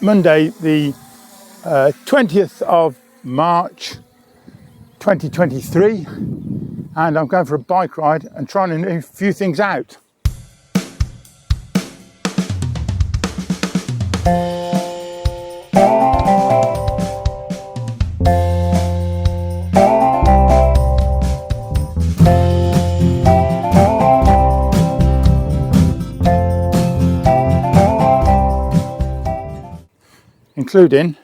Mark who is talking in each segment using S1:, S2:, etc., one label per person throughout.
S1: Monday the 20th of March 2023, and I'm going for a bike ride and trying a few things out. Including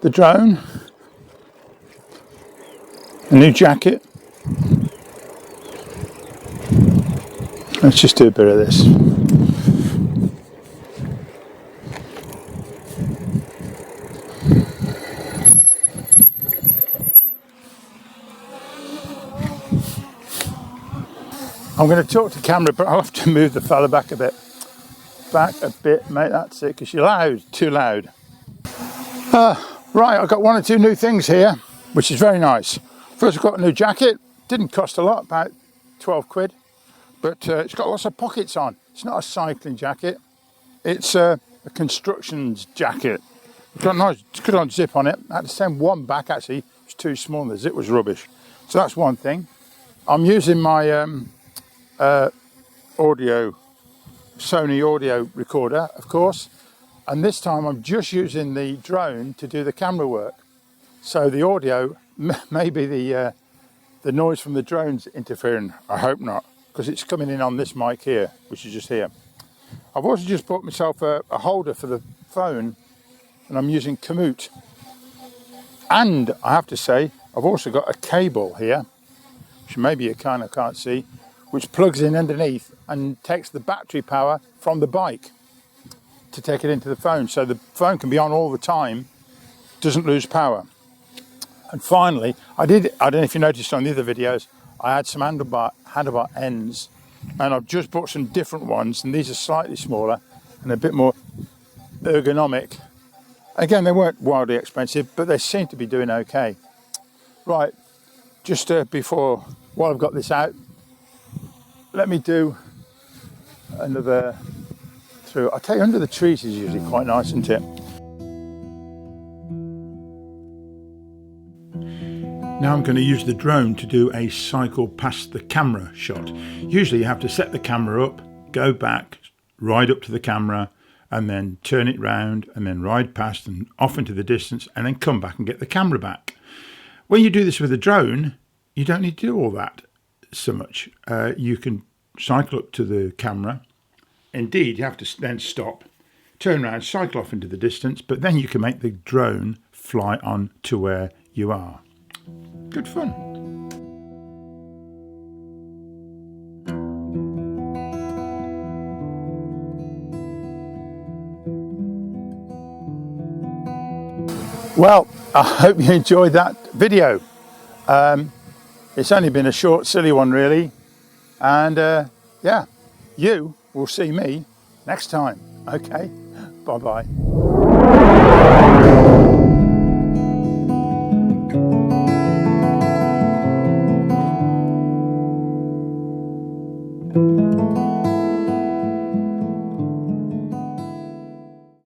S1: the drone, a new jacket. Let's just do a bit of this. I'm going to talk to camera, but I'll have to move the fella back a bit. Back a bit, mate, that's it, because you're loud, too loud. Right, I've got one or two new things here, which is very nice. First, I've got a new jacket. Didn't cost a lot, about 12 quid, but it's got lots of pockets on. It's not a cycling jacket, it's a construction jacket. It's got a nice, good on zip on it. I had to send one back, actually. It was too small and the zip was rubbish. So that's one thing. I'm using my Sony audio recorder, of course, and this time I'm just using the drone to do the camera work. So the audio, maybe the noise from the drone's interfering. I hope not, because it's coming in on this mic here, which is just here. I've also just bought myself a holder for the phone, and I'm using Komoot. And I have to say, I've also got a cable here, which maybe you kind of can't see, which plugs in underneath and takes the battery power from the bike to take it into the phone. So the phone can be on all the time, doesn't lose power. And finally, I don't know if you noticed on the other videos, I had some handlebar ends, and I've just bought some different ones, and these are slightly smaller and a bit more ergonomic. Again, they weren't wildly expensive, but they seem to be doing okay. Right, just while I've got this out, let me do another through. I tell you, under the trees is usually quite nice, isn't it? Now I'm going to use the drone to do a cycle past the camera shot. Usually you have to set the camera up, go back, ride up to the camera, and then turn it round, and then ride past and off into the distance, and then come back and get the camera back. When you do this with a drone, you don't need to do all that so much. You can cycle up to the camera. Indeed, you have to then stop, turn around, cycle off into the distance, but then you can make the drone fly on to where you are. Good fun. Well, I hope you enjoyed that video. It's only been a short, silly one, really. And yeah, you will see me next time. Okay, bye-bye.